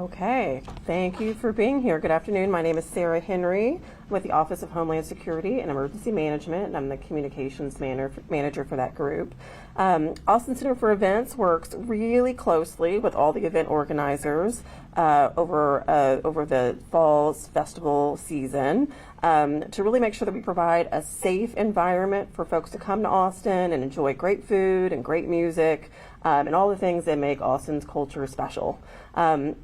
Okay, thank you for being here. Good afternoon. My name is Sarah Henry with the Office of Homeland Security and Emergency Management, and I'm the communications manager for that group. Austin Center for Events works really closely with all the event organizers over the fall's festival season to really make sure that we provide a safe environment for folks to come to Austin and enjoy great food and great music and all the things that make Austin's culture special.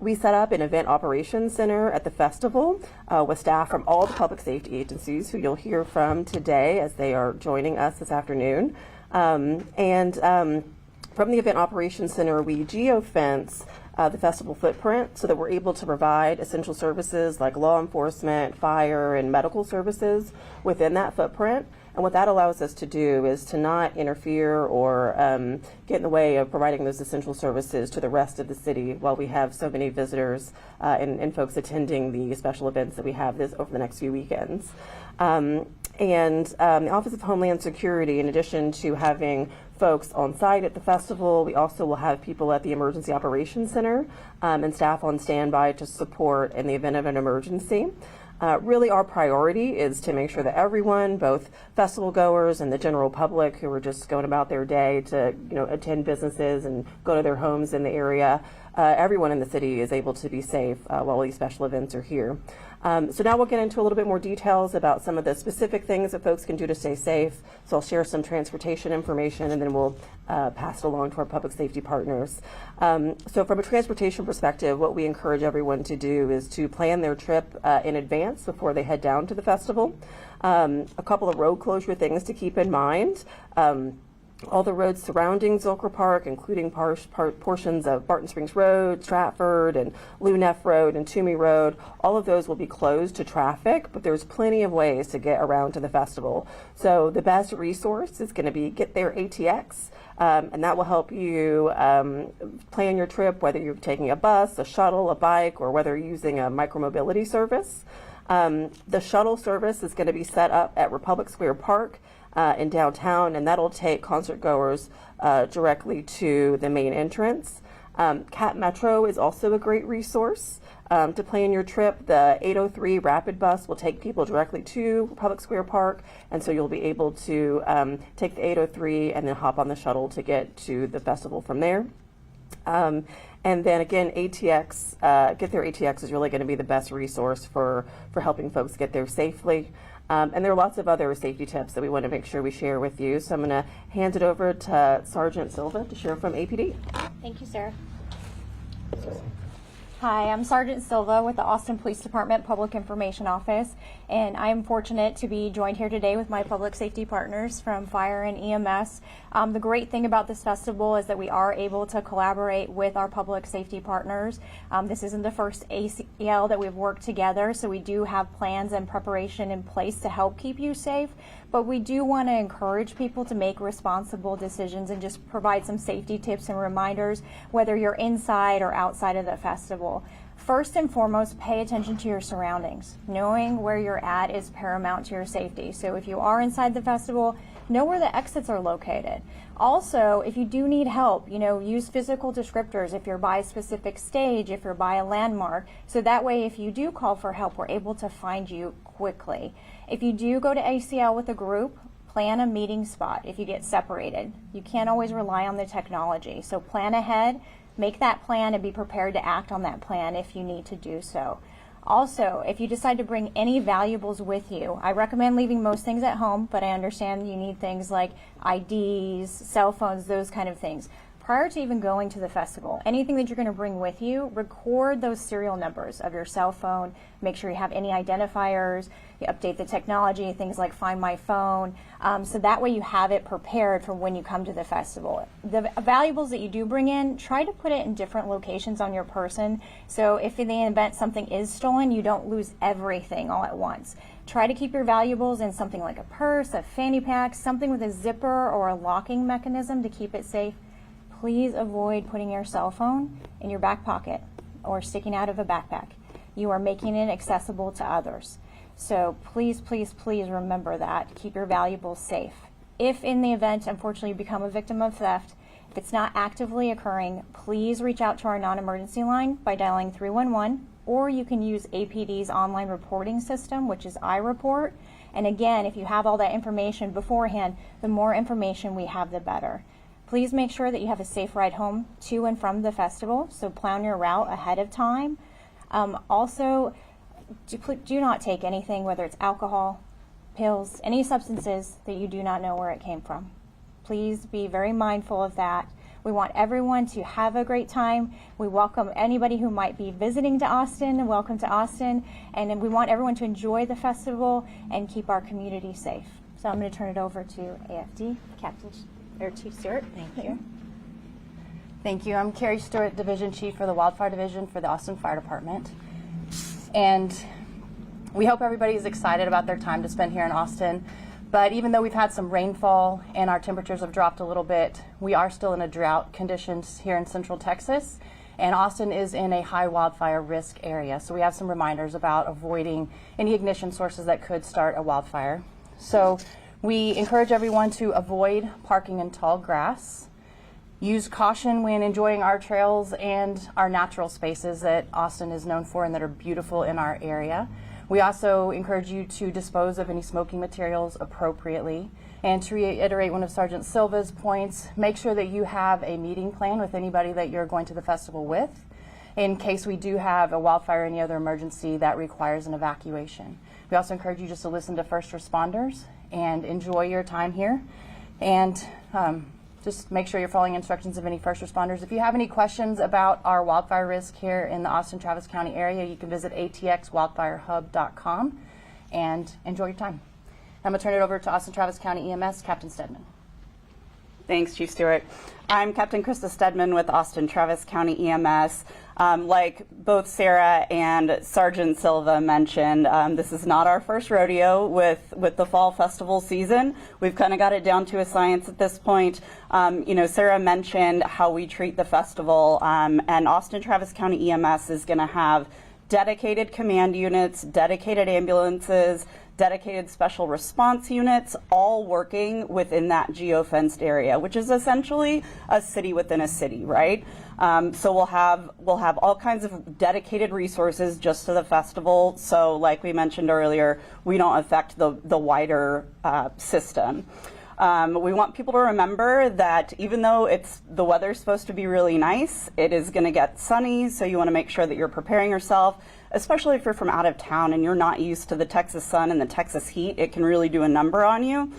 We set up an event operations center at the festival with staff from all the public safety agencies who you'll hear from today as they are joining us this afternoon. From the Event Operations Center, we geofence the festival footprint so that we're able to provide essential services like law enforcement, fire, and medical services within that footprint. And what that allows us to do is to not interfere or get in the way of providing those essential services to the rest of the city while we have so many visitors and folks attending the special events that we have over the next few weekends. The Office of Homeland Security, in addition to having folks on site at the festival, we also will have people at the Emergency Operations Center and staff on standby to support in the event of an emergency. Really our priority is to make sure that everyone, both festival goers and the general public who are just going about their day to attend businesses and go to their homes in the area, everyone in the city is able to be safe while these special events are here. So now we'll get into a little bit more details about some of the specific things that folks can do to stay safe. So I'll share some transportation information and then we'll pass it along to our public safety partners. So from a transportation perspective, what we encourage everyone to do is to plan their trip in advance before they head down to the festival. A couple of road closure things to keep in mind. All the roads surrounding Zilker Park, including portions of Barton Springs Road, Stratford, and Lou Neff Road, and Toomey Road, all of those will be closed to traffic, but there's plenty of ways to get around to the festival. So the best resource is going to be Get There ATX, and that will help you plan your trip, whether you're taking a bus, a shuttle, a bike, or whether you're using a micromobility service. The shuttle service is going to be set up at Republic Square Park in downtown, and that'll take concert goers directly to the main entrance. Cat Metro is also a great resource to plan your trip. The 803 Rapid Bus will take people directly to Republic Square Park, and so you'll be able to take the 803 and then hop on the shuttle to get to the festival from there. And then again, ATX, Get There ATX is really going to be the best resource for helping folks get there safely. And there are lots of other safety tips that we want to make sure we share with you. So I'm going to hand it over to Sergeant Silva to share from APD. Thank you, Sarah. Hi, I'm Sergeant Silva with the Austin Police Department Public Information Office, and I'm fortunate to be joined here today with my public safety partners from Fire and EMS. The great thing about this festival is that we are able to collaborate with our public safety partners. This isn't the first ACL that we've worked together, so we do have plans and preparation in place to help keep you safe, but we do want to encourage people to make responsible decisions and just provide some safety tips and reminders, whether you're inside or outside of the festival. First and foremost, pay attention to your surroundings. Knowing where you're at is paramount to your safety. So if you are inside the festival, know where the exits are located. Also, if you do need help, use physical descriptors if you're by a specific stage, if you're by a landmark, so that way if you do call for help, we're able to find you quickly. If you do go to ACL with a group, plan a meeting spot if you get separated. You can't always rely on the technology, so plan ahead. Make that plan and be prepared to act on that plan if you need to do so. Also, if you decide to bring any valuables with you, I recommend leaving most things at home, but I understand you need things like IDs, cell phones, those kind of things. Prior to even going to the festival, anything that you're going to bring with you, record those serial numbers of your cell phone. Make sure you have any identifiers. You update the technology, things like Find My Phone, so that way you have it prepared for when you come to the festival. The valuables that you do bring in, try to put it in different locations on your person, so if in the event something is stolen, you don't lose everything all at once. Try to keep your valuables in something like a purse, a fanny pack, something with a zipper or a locking mechanism to keep it safe. Please avoid putting your cell phone in your back pocket or sticking out of a backpack. You are making it accessible to others. So please, please, please remember that. Keep your valuables safe. If in the event, unfortunately, you become a victim of theft If it's not actively occurring, please reach out to our non-emergency line by dialing 311, or you can use APD's online reporting system, which is iReport. And again, if you have all that information beforehand, the more information we have, the better. Please make sure that you have a safe ride home to and from the festival, so plan your route ahead of time. Also, do not take anything, whether it's alcohol, pills, any substances that you do not know where it came from. Please be very mindful of that. We want everyone to have a great time. We welcome anybody who might be visiting to Austin, and welcome to Austin. And then we want everyone to enjoy the festival and keep our community safe. So I'm going to turn it over to AFD, Chief Stewart. Thank you. Thank you. I'm Carrie Stewart, Division Chief for the Wildfire Division for the Austin Fire Department. And we hope everybody is excited about their time to spend here in Austin. But even though we've had some rainfall and our temperatures have dropped a little bit, we are still in a drought conditions here in Central Texas. And Austin is in a high wildfire risk area. So we have some reminders about avoiding any ignition sources that could start a wildfire. So we encourage everyone to avoid parking in tall grass. Use caution when enjoying our trails and our natural spaces that Austin is known for and that are beautiful in our area. We also encourage you to dispose of any smoking materials appropriately. And to reiterate one of Sergeant Silva's points, make sure that you have a meeting plan with anybody that you're going to the festival with in case we do have a wildfire or any other emergency that requires an evacuation. We also encourage you just to listen to first responders and enjoy your time here. And just make sure you're following instructions of any first responders. If you have any questions about our wildfire risk here in the Austin-Travis County area, you can visit atxwildfirehub.com and enjoy your time. I'm going to turn it over to Austin-Travis County EMS, Captain Stedman. Thanks, Chief Stewart. I'm Captain Krista Stedman with Austin-Travis County EMS. Like both Sarah and Sergeant Silva mentioned, this is not our first rodeo with the fall festival season. We've kind of got it down to a science at this point. Sarah mentioned how we treat the festival, and Austin-Travis County EMS is going to have dedicated command units, dedicated ambulances, dedicated special response units, all working within that geofenced area, which is essentially a city within a city, right? So we'll have all kinds of dedicated resources just to the festival. So like we mentioned earlier, we don't affect the wider system. We want people to remember that even though the weather's supposed to be really nice, it is going to get sunny, so you want to make sure that you're preparing yourself, especially if you're from out of town and you're not used to the Texas sun and the Texas heat. It can really do a number on you.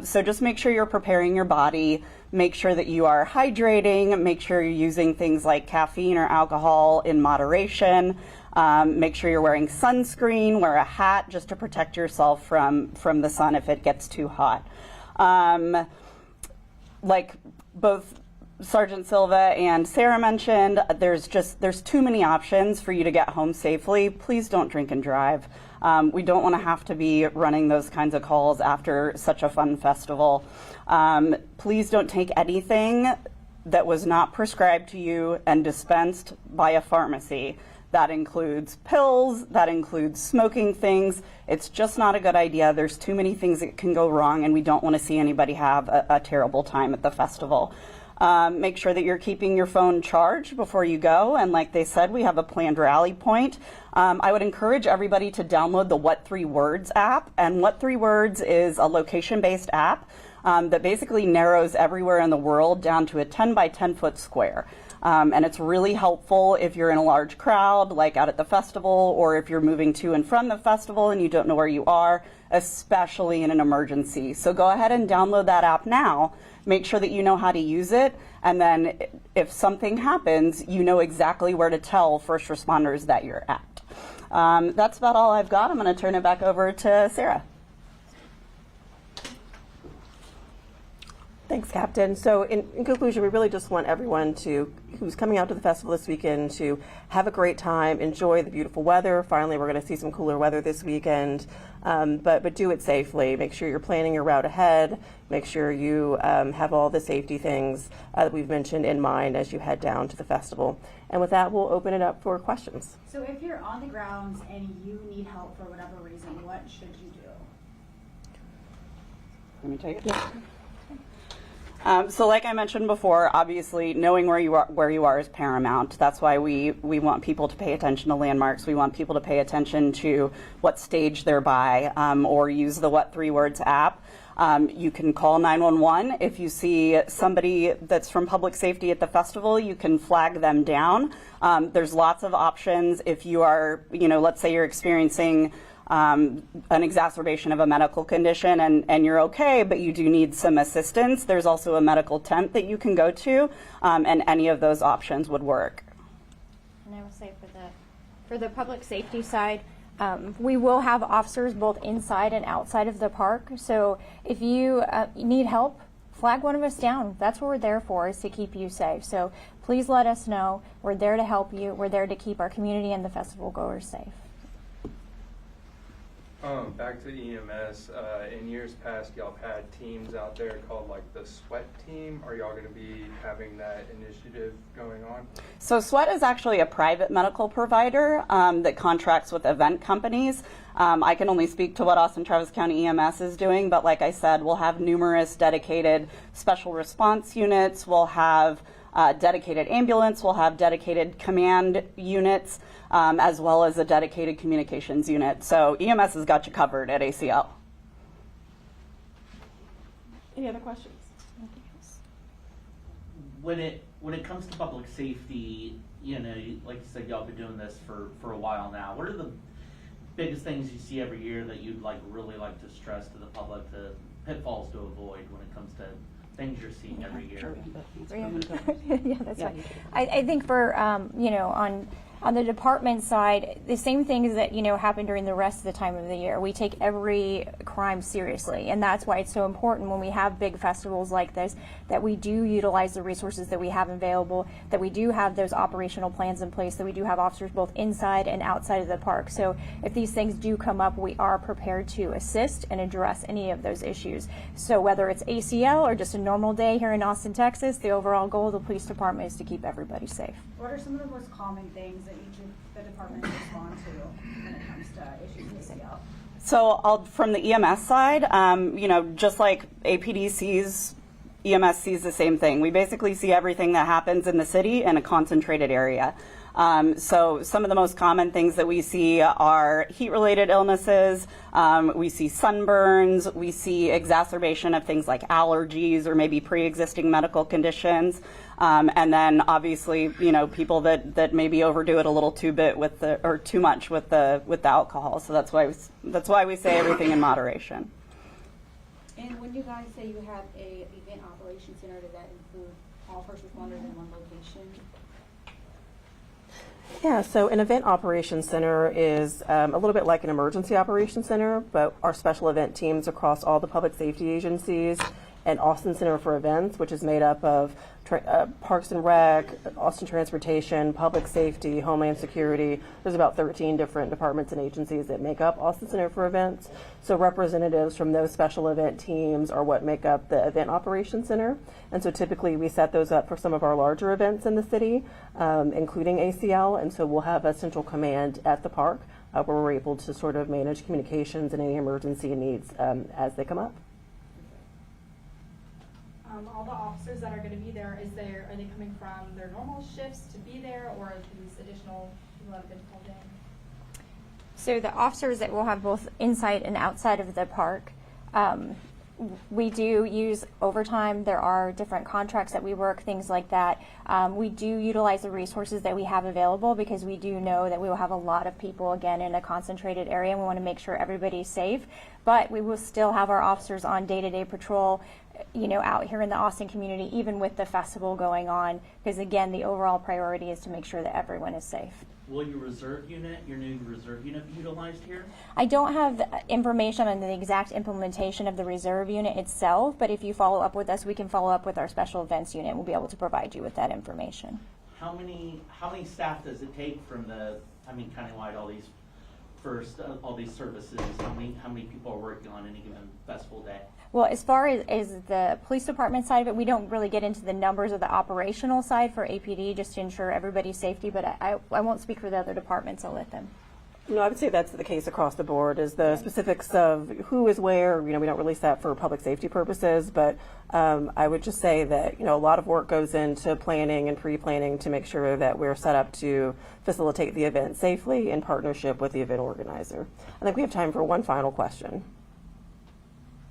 So just make sure you're preparing your body, make sure that you are hydrating, make sure you're using things like caffeine or alcohol in moderation. Make sure you're wearing sunscreen, wear a hat just to protect yourself from the sun if it gets too hot. Like both Sergeant Silva and Sarah mentioned, there's too many options for you to get home safely. Please don't drink and drive. We don't want to have to be running those kinds of calls after such a fun festival. Please don't take anything that was not prescribed to you and dispensed by a pharmacy. That includes pills, that includes smoking things. It's just not a good idea. There's too many things that can go wrong, and we don't want to see anybody have a terrible time at the festival. Make sure that you're keeping your phone charged before you go, and like they said, we have a planned rally point. I would encourage everybody to download the What 3 Words app, and What 3 Words is a location-based app that basically narrows everywhere in the world down to a 10 by 10 foot square. And it's really helpful if you're in a large crowd, like out at the festival, or if you're moving to and from the festival and you don't know where you are, especially in an emergency. So go ahead and download that app now. Make sure that you know how to use it, and then if something happens, you know exactly where to tell first responders that you're at. That's about all I've got. I'm going to turn it back over to Sarah. Thanks, Captain. So in conclusion, we really just want everyone who's coming out to the festival this weekend to have a great time, enjoy the beautiful weather. Finally, we're going to see some cooler weather this weekend, but do it safely. Make sure you're planning your route ahead. Make sure you have all the safety things that we've mentioned in mind as you head down to the festival. And with that, we'll open it up for questions. So if you're on the grounds and you need help for whatever reason, what should you do? Let me take it. So like I mentioned before, obviously knowing where you are is paramount. That's why we want people to pay attention to landmarks. We want people to pay attention to what stage they're by, or use the What 3 Words app. You can call 911. If you see somebody that's from public safety at the festival, you can flag them down. There's lots of options. If you are, let's say you're experiencing an exacerbation of a medical condition and you're okay, but you do need some assistance, there's also a medical tent that you can go to, and any of those options would work. And I will say for the public safety side, we will have officers both inside and outside of the park. So if you need help, flag one of us down. That's what we're there for, is to keep you safe. So please let us know. We're there to help you. We're there to keep our community and the festival goers safe. Back to EMS, in years past, y'all have had teams out there called like the SWEAT team. Are y'all going to be having that initiative going on? So SWEAT is actually a private medical provider that contracts with event companies. I can only speak to what Austin Travis County EMS is doing, but like I said, we'll have numerous dedicated special response units. We'll have dedicated ambulance. We'll have dedicated command units, as well as a dedicated communications unit. So EMS has got you covered at ACL. Any other questions? When it comes to public safety, like you said, y'all been doing this for a while now. What are the biggest things you see every year that you'd really like to stress to the public, the pitfalls to avoid when it comes to things you're seeing every year? Yeah, that's right. I think for on the department side, the same things that happen during the rest of the time of the year. We take every crime seriously, and that's why it's so important when we have big festivals like this that we do utilize the resources that we have available, that we do have those operational plans in place, that we do have officers both inside and outside of the park. So if these things do come up, we are prepared to assist and address any of those issues. So whether it's ACL or just a normal day here in Austin, Texas, the overall goal of the police department is to keep everybody safe. What are some of the most common things that each of the departments respond to when it comes to issues with ACL? So from the EMS side, just like APD sees, EMS sees the same thing. We basically see everything that happens in the city in a concentrated area. So some of the most common things that we see are heat-related illnesses, we see sunburns, we see exacerbation of things like allergies or maybe pre-existing medical conditions, and then obviously, people that maybe overdo it a little too much with the alcohol. So that's why we say everything in moderation. And when you guys say you have a event operations center, does that include all first responders in one location? Yeah, so an event operations center is a little bit like an emergency operations center, but our special event teams across all the public safety agencies and Austin Center for Events, which is made up of Parks and Rec, Austin Transportation, Public Safety, Homeland Security. There's about 13 different departments and agencies that make up Austin Center for Events. So representatives from those special event teams are what make up the Event Operations Center. And so typically we set those up for some of our larger events in the city, including ACL. And so we'll have a central command at the park where we're able to sort of manage communications and any emergency needs as they come up. All the officers that are going to be there, are they coming from their normal shifts to be there, or are these additional people that have been pulled in? So the officers that will have both inside and outside of the park, we do use overtime. There are different contracts that we work, things like that. We do utilize the resources that we have available because we do know that we will have a lot of people, again, in a concentrated area, and we want to make sure everybody's safe. But we will still have our officers on day-to-day patrol, out here in the Austin community, even with the festival going on, because again, the overall priority is to make sure that everyone is safe. Will your new reserve unit be utilized here? I don't have information on the exact implementation of the reserve unit itself, but if you follow up with us, we can follow up with our special events unit. We'll be able to provide you with that information. How many staff does it take from countywide, all these services? How many people are working on any given festival day? Well, as far as the police department side of it, we don't really get into the numbers of the operational side for APD just to ensure everybody's safety, but I won't speak for the other departments. I'll let them. No, I would say that's the case across the board. Is the specifics of who is where. We don't release that for public safety purposes, but I would just say that a lot of work goes into planning and pre-planning to make sure that we're set up to facilitate the event safely in partnership with the event organizer. I think we have time for one final question.